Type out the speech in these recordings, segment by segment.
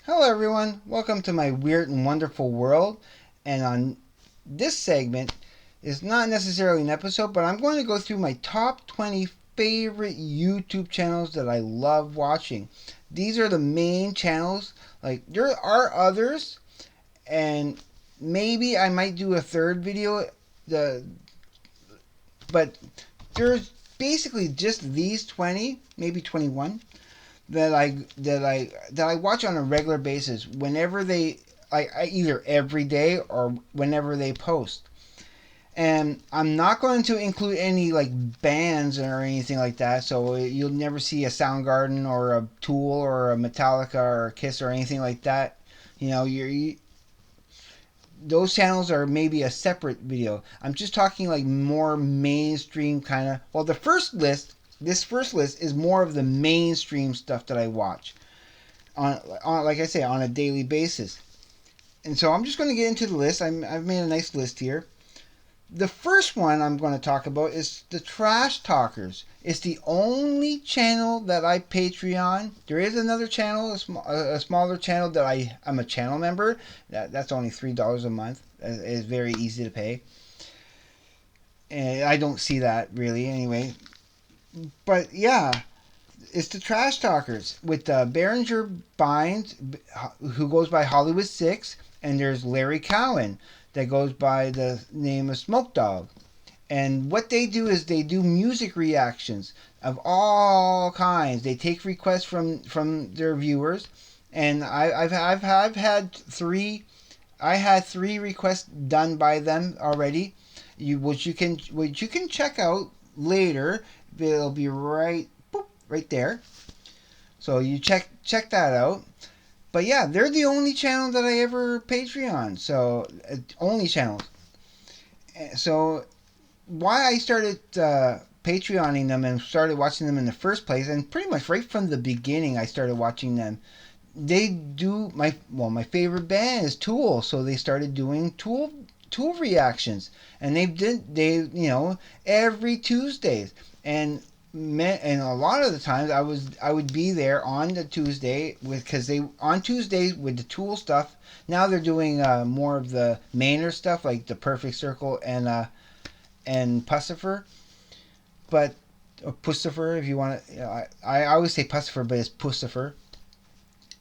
Hello, everyone. Welcome to my weird and wonderful world. And on this segment is not necessarily an episode, but I'm going to go through my top 20 favorite YouTube channels that I love watching. These are the main channels. Like, there are others, and maybe I might do a third video. The but there's basically just these 20, maybe 21 that I watch on a regular basis whenever they either every day or whenever they post. And I'm not going to include any like bands or anything like that, so you'll never see a Soundgarden or a Tool or a Metallica or a Kiss or anything like that. Those channels are maybe a separate video. I'm just talking like more mainstream kind of. Well, this first list is more of the mainstream stuff that I watch on like I say, on a daily basis. And so I'm just going to get into the list. I've made a nice list here. The first one I'm going to talk about is the Trash Talkers. It's the only channel that I Patreon. There is another channel, a smaller channel that I'm a channel member. That's only $3 a month. It's very easy to pay. And I don't see that really anyway. But yeah, it's the Trash Talkers with Berenger Bynes, who goes by Hollywood Six, and there's Larry Cowan that goes by the name of Smoke Dog. And what they do is they do music reactions of all kinds. They take requests from their viewers, and I've had three. I had three requests done by them already, which you can check out later. It'll be right there. So you check that out. But yeah, they're the only channel that I ever Patreon. So only channels. So why I started Patreoning them and started watching them in the first place, and pretty much right from the beginning, I started watching them. They do my favorite band is Tool, so they started doing Tool reactions, and they every Tuesdays, and a lot of the times I would be there on the Tuesday because they on Tuesdays with the Tool stuff. Now they're doing more of the Maynard stuff like the Perfect Circle and Pussifer, but or Pussifer if you want to. I always say Pussifer, but it's Pussifer.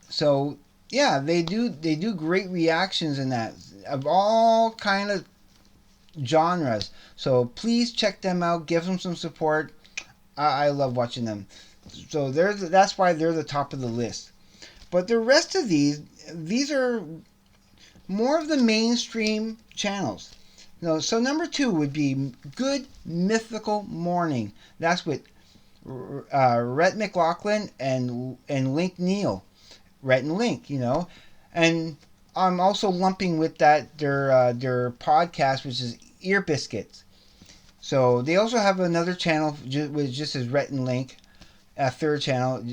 So yeah, they do great reactions in that of all kind of genres. So please check them out. Give them some support. I love watching them. So that's why they're the top of the list. But the rest of these are more of the mainstream channels. No, so number two would be Good Mythical Morning. That's with Rhett McLaughlin and Link Neal. Rhett and Link, and I'm also lumping with that their podcast, which is Ear Biscuits. So they also have another channel with just as Rhett and Link, a third channel.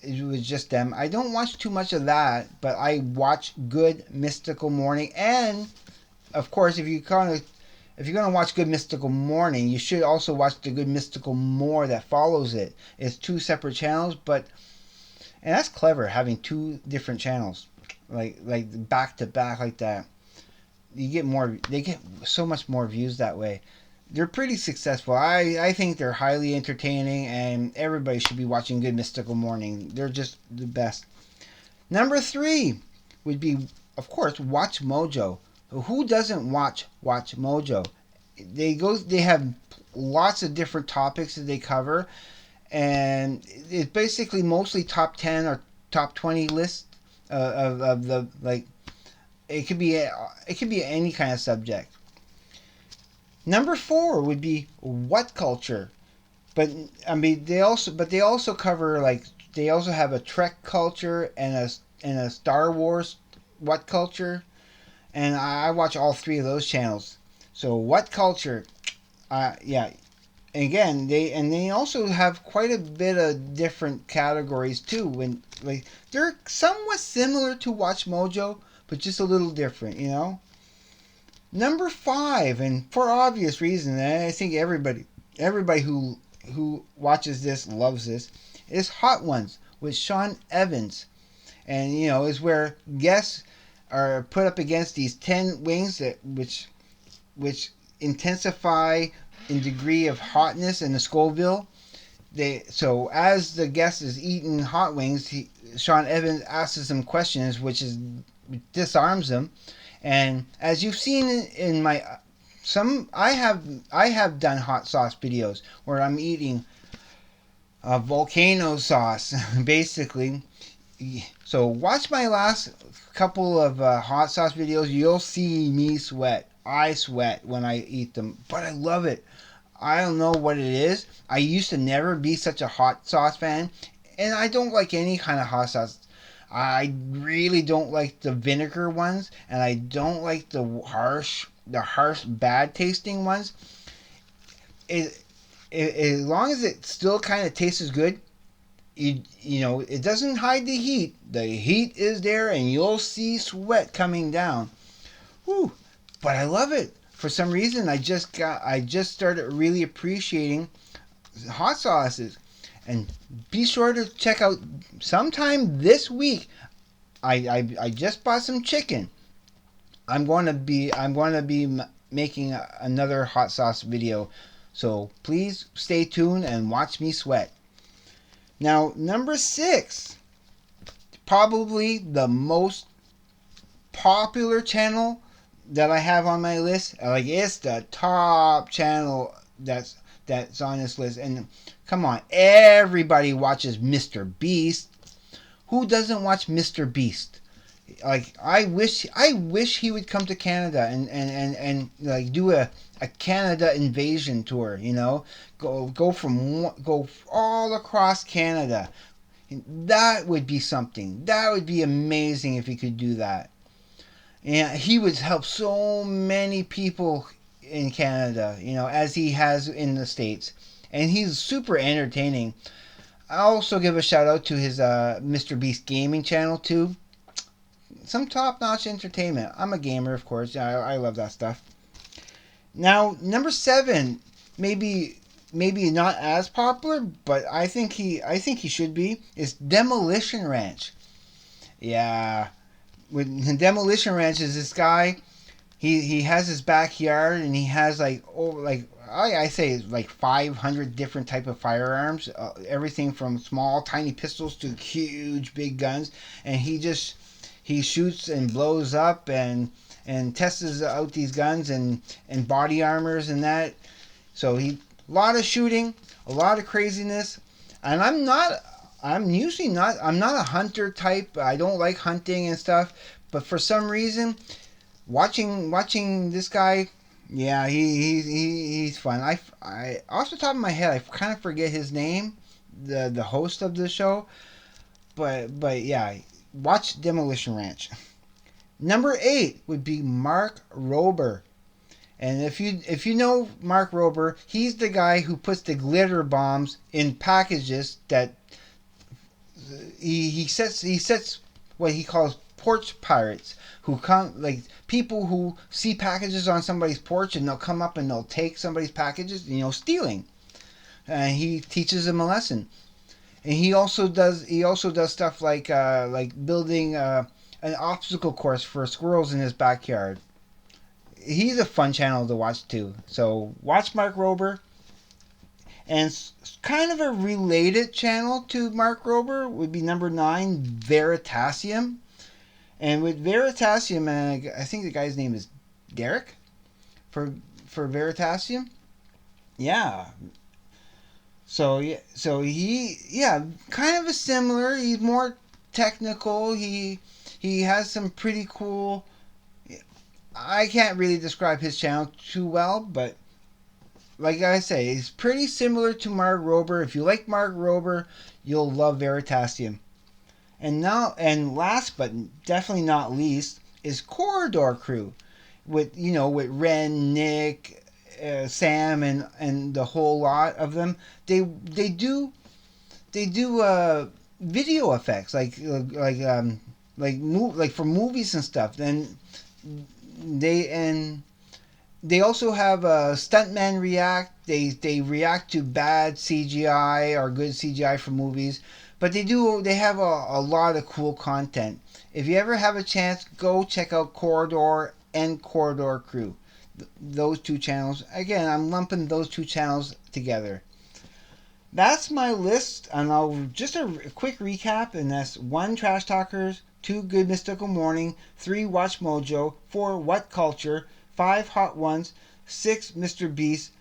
It was just them. I don't watch too much of that, but I watch Good Mystical Morning, and of course, if you're gonna watch Good Mystical Morning, you should also watch the Good Mystical More that follows it. It's two separate channels, and that's clever having two different channels, like back to back like that. You get more. They get so much more views that way. They're pretty successful. I think they're highly entertaining, and everybody should be watching Good Mystical Morning. They're just the best. Number three would be, of course, Watch Mojo. Who doesn't Watch Mojo? They have lots of different topics that they cover, and it's basically mostly top 10 or top 20 lists of the like. It could be any kind of subject. Number four would be What Culture, but I mean they also cover like they also have a Trek culture and a Star Wars What Culture, and I watch all three of those channels. So What Culture, yeah. Again, they also have quite a bit of different categories too. When like they're somewhat similar to Watch Mojo, but just a little different. Number five, and for obvious reasons, and I think everybody who watches this loves this, is Hot Ones with Sean Evans. and is where guests are put up against these 10 wings which intensify in degree of hotness in the Scoville. So as the guest is eating hot wings, Sean Evans asks him questions, which disarms him. And as you've seen in my I have done hot sauce videos where I'm eating volcano sauce, basically. So watch my last couple of hot sauce videos. You'll see me sweat. I sweat when I eat them, but I love it. I don't know what it is. I used to never be such a hot sauce fan, and I don't like any kind of hot sauce. I really don't like the vinegar ones, and I don't like the harsh, bad tasting ones. It, as long as it still kind of tastes good, it doesn't hide the heat. The heat is there, and you'll see sweat coming down. Whew. But I love it. For some reason, I just started really appreciating hot sauces. And be sure to check out sometime this week. I just bought some chicken. I'm going to be making another hot sauce video. So please stay tuned and watch me sweat. Now, number 6, probably the most popular channel that I have on my list. Like, it's the top channel that's on this list. And come on, everybody watches Mr. Beast. Who doesn't watch Mr. Beast? Like, I wish he would come to Canada and like do a Canada invasion tour. Go all across Canada. That would be something. That would be amazing if he could do that. And he would help so many people in Canada, as he has in the States. And he's super entertaining. I also give a shout out to his Mr. Beast gaming channel too. Some top-notch entertainment. I'm a gamer, of course. I love that stuff. Now, number 7, maybe not as popular, but I think he should be, is Demolition Ranch. Yeah, with Demolition Ranch is this guy. He has his backyard, and he has I say like 500 different type of firearms, everything from small tiny pistols to huge big guns, and he shoots and blows up and tests out these guns and body armors and that. So a lot of shooting, a lot of craziness, and I'm not a hunter type. I don't like hunting and stuff, but for some reason, watching this guy, yeah, he's fun. I off the top of my head, I kind of forget his name, the host of the show, but yeah, watch Demolition Ranch. Number 8 would be Mark Rober. And if you know Mark Rober, he's the guy who puts the glitter bombs in packages that he sets what he calls porch pirates, who come, like people who see packages on somebody's porch and they'll come up and they'll take somebody's packages, stealing. And he teaches them a lesson. And he also does stuff like building an obstacle course for squirrels in his backyard. He's a fun channel to watch too. So watch Mark Rober. And kind of a related channel to Mark Rober would be number 9, Veritasium. And with Veritasium, I think the guy's name is Derek for Veritasium. Yeah. So kind of a similar. He's more technical. He has some pretty cool. I can't really describe his channel too well, but like I say, it's pretty similar to Mark Rober. If you like Mark Rober, you'll love Veritasium. And last but definitely not least is Corridor Crew, with Ren, Nick, Sam, and the whole lot of them. They do video effects like for movies and stuff. Then they also have Stuntman React. They react to bad CGI or good CGI for movies. But they have a lot of cool content. If you ever have a chance, go check out Corridor and Corridor Crew. Those two channels. Again, I'm lumping those two channels together. That's my list, and I'll just a quick recap. And that's 1 Trash Talkers, 2 Good Mystical Morning, 3 Watch Mojo, 4 What Culture, 5 Hot Ones, 6 Mr. Beast,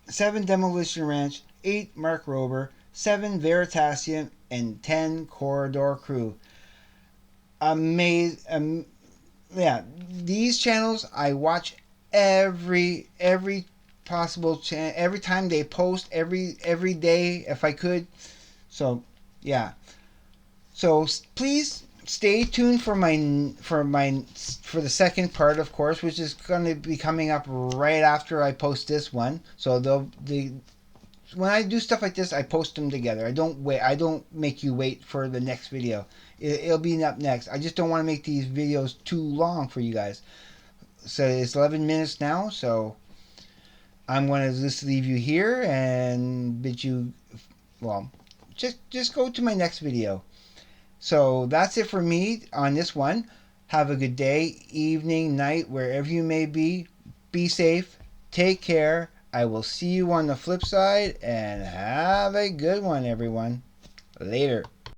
7 Demolition Ranch, 8 Mark Rober, 7 Veritasium, and 10 Corridor Crew. Amazing. Yeah, these channels I watch every possible every time they post, every day if I could. So yeah, so please stay tuned for the second part, of course, which is going to be coming up right after I post this one. So the when I do stuff like this, I post them together. I don't wait. I don't make you wait for the next video. It'll be up next. I just don't want to make these videos too long for you guys. So it's 11 minutes now. So I'm going to just leave you here and bid you, well, just go to my next video. So that's it for me on this one. Have a good day, evening, night, wherever you may be. Be safe. Take care. I will see you on the flip side, and have a good one, everyone. Later.